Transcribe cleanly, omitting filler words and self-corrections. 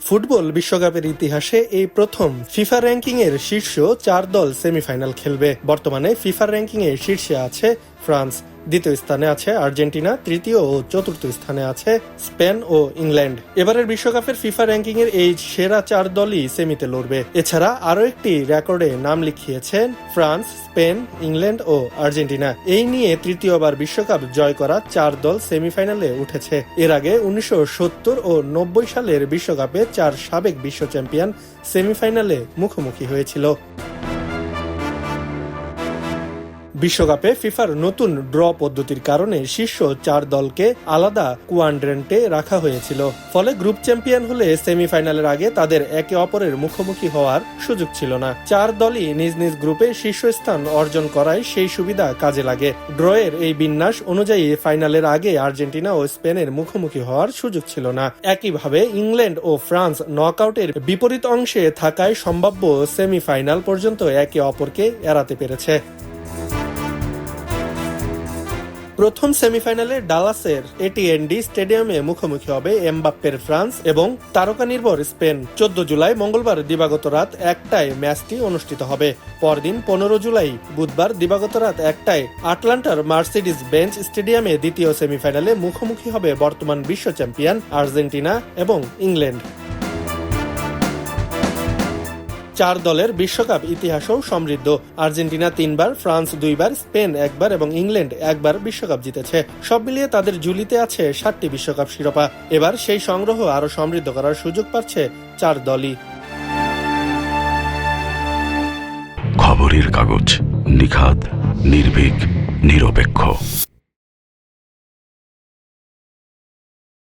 Football বিশ্বকাপের ইতিহাসে এই প্রথম ফিফা র্যাঙ্কিংয়ের শীর্ষ 4 দল সেমিফাইনাল খেলবে। বর্তমানে ফিফা র্যাঙ্কিংয়ে শীর্ষে আছে ফ্রান্স, দ্বিতীয় স্থানে আছে আর্জেন্টিনা, তৃতীয় ও চতুর্থ স্থানে আছে স্পেন ও ইংল্যান্ড। এবারের বিশ্বকাপের ফিফা র্যাঙ্কিংয়ের এই সেরা 4 দলই সেমিতে লড়বে। এছাড়া আরও একটি রেকর্ডে নাম লিখিয়েছেন ফ্রান্স, স্পেন, ইংল্যান্ড ও আর্জেন্টিনা। এই নিয়ে তৃতীয়বার বিশ্বকাপ জয় করা 4 দল সেমিফাইনালে উঠেছে। এর আগে 1970 ও 90 সালের বিশ্বকাপে 4 সাবেক বিশ্ব চ্যাম্পিয়ন সেমিফাইনালে মুখোমুখি হয়েছিল। বিশ্বকাপে ফিফার নতুন ড্র পদ্ধতির কারণে শীর্ষ 4 দলকে আলাদা কোয়াড্রেন্টে রাখা হয়েছিল। ফলে গ্রুপ চ্যাম্পিয়ন হলে সেমিফাইনালের আগে তাদের একে অপরের মুখোমুখি হওয়ার সুযোগ ছিল না। 4 দলই নিজ নিজ গ্রুপে শীর্ষস্থান অর্জন করায় সেই সুবিধা কাজে লাগে। ড্রয়ের এই বিন্যাস অনুযায়ী ফাইনালের আগে আর্জেন্টিনা ও স্পেনের মুখোমুখি হওয়ার সুযোগ ছিল না। একইভাবে ইংল্যান্ড ও ফ্রান্স নকআউটের বিপরীত অংশে থাকায় সম্ভাব্য সেমিফাইনাল পর্যন্ত একে অপরকে এড়াতে পেরেছে। প্রথম সেমিফাইনালে ডালাসের এটিএনডি স্টেডিয়ামে মুখোমুখি হবে এমবাপ্পের ফ্রান্স এবং তারকা নির্ভর স্পেন। 14 জুলাই মঙ্গলবার দিবাগত রাত 1টায় ম্যাচটি অনুষ্ঠিত হবে। পরদিন 15 জুলাই বুধবার দিবাগত রাত 1টায় আটলান্টার মার্সিডিজ বেঞ্চ স্টেডিয়ামে দ্বিতীয় সেমিফাইনালে মুখোমুখি হবে বর্তমান বিশ্ব চ্যাম্পিয়ন আর্জেন্টিনা এবং ইংল্যান্ড। 4 দলের বিশ্বকাপ ইতিহাসও সমৃদ্ধ। আর্জেন্টিনা 3 বার, ফ্রান্স 2 বার, স্পেন 1 বার এবং ইংল্যান্ড 1 বার বিশ্বকাপ জিতেছে। সব মিলিয়ে তাদের ঝুলিতে আছে 7টি বিশ্বকাপ শিরোপা। এবার সেই সংগ্রহ আরও সমৃদ্ধ করার সুযোগ পাচ্ছে 4 দলই। খবরের কাগজ, নিখাত, নির্ভীক, নিরপেক্ষ।